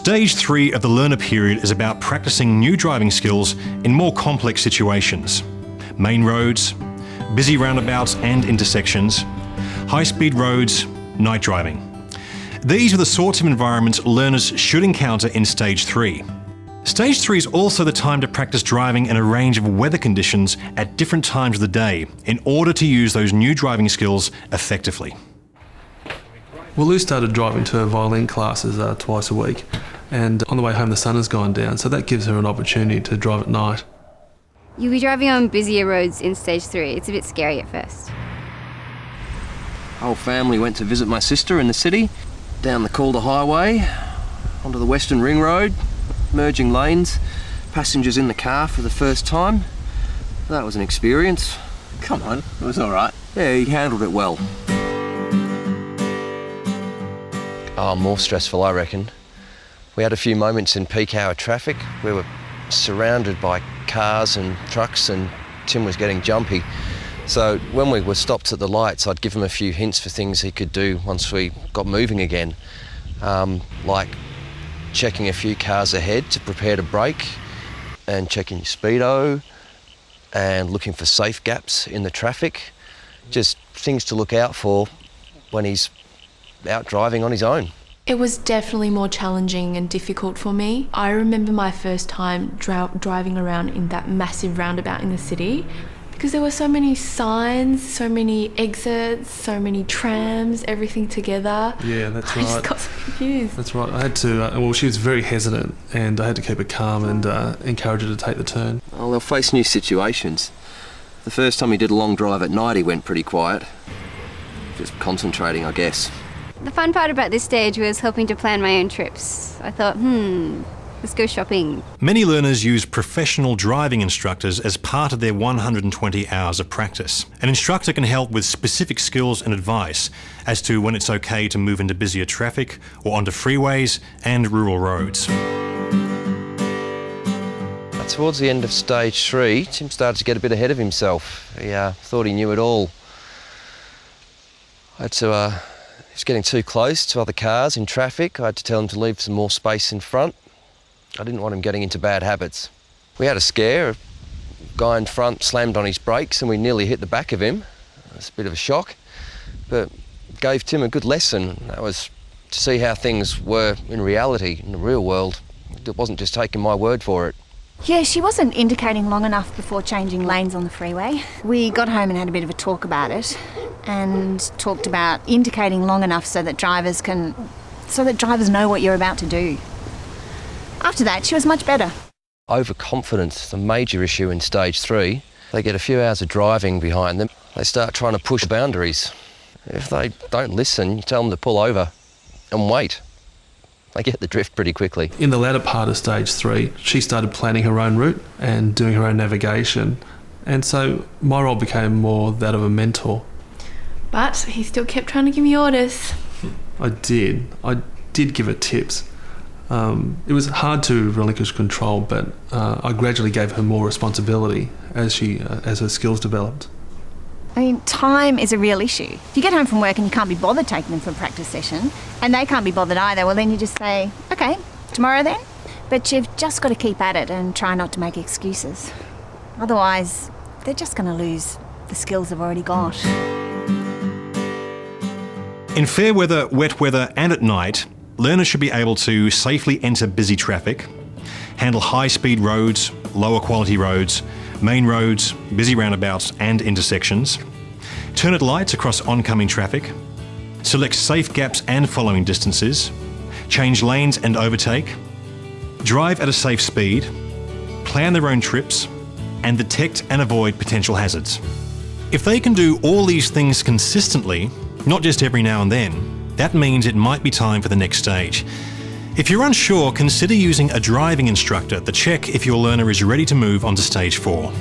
Stage 3 of the learner period is about practicing new driving skills in more complex situations. Main roads, busy roundabouts and intersections, high-speed roads, night driving. These are the sorts of environments learners should encounter in Stage 3. Stage 3 is also the time to practice driving in a range of weather conditions at different times of the day in order to use those new driving skills effectively. Well, Lou started driving to her violin classes twice a week, and on the way home the sun has gone down, so that gives her an opportunity to drive at night. You'll be driving on busier roads in Stage 3. It's a bit scary at first. Whole family went to visit my sister in the city, down the Calder Highway, onto the Western Ring Road, merging lanes, passengers in the car for the first time. That was an experience. Come on, it was all right. Yeah, he handled it well. Oh, more stressful, I reckon. We had a few moments in peak hour traffic. We were surrounded by cars and trucks and Tim was getting jumpy. So when we were stopped at the lights, I'd give him a few hints for things he could do once we got moving again. Like checking a few cars ahead to prepare to brake and checking your speedo and looking for safe gaps in the traffic. Just things to look out for when he's out driving on his own. It was definitely more challenging and difficult for me. I remember my first time driving around in that massive roundabout in the city because there were so many signs, so many exits, so many trams, everything together. Yeah, that's right. I just got so confused. That's right. I had to, well, she was very hesitant and I had to keep her calm and encourage her to take the turn. Well, they'll face new situations. The first time he did a long drive at night, he went pretty quiet. Just concentrating, I guess. The fun part about this stage was helping to plan my own trips. I thought, let's go shopping. Many learners use professional driving instructors as part of their 120 hours of practice. An instructor can help with specific skills and advice as to when it's okay to move into busier traffic or onto freeways and rural roads. Towards the end of Stage 3, Tim started to get a bit ahead of himself. He thought he knew it all. He was getting too close to other cars in traffic. I had to tell him to leave some more space in front. I didn't want him getting into bad habits. We had a scare. A guy in front slammed on his brakes and we nearly hit the back of him. It was a bit of a shock, but gave Tim a good lesson. That was to see how things were in reality, in the real world. It wasn't just taking my word for it. Yeah, she wasn't indicating long enough before changing lanes on the freeway. We got home and had a bit of a talk about it and talked about indicating long enough so that drivers know what you're about to do. After that, she was much better. Overconfidence is a major issue in Stage 3. They get a few hours of driving behind them. They start trying to push boundaries. If they don't listen, you tell them to pull over and wait. They get the drift pretty quickly. In the latter part of Stage 3, she started planning her own route and doing her own navigation. And so my role became more that of a mentor. But he still kept trying to give me orders. I did give her tips. It was hard to relinquish control, but I gradually gave her more responsibility as her skills developed. I mean, time is a real issue. If you get home from work and you can't be bothered taking them for a practice session, and they can't be bothered either, well then you just say, okay, tomorrow then? But you've just got to keep at it and try not to make excuses. Otherwise, they're just going to lose the skills they've already got. In fair weather, wet weather and at night, learners should be able to safely enter busy traffic, handle high-speed roads, lower quality roads, main roads, busy roundabouts and intersections, turn at lights across oncoming traffic, select safe gaps and following distances, change lanes and overtake, drive at a safe speed, plan their own trips, and detect and avoid potential hazards. If they can do all these things consistently, not just every now and then, that means it might be time for the next stage. If you're unsure, consider using a driving instructor to check if your learner is ready to move on to Stage 4.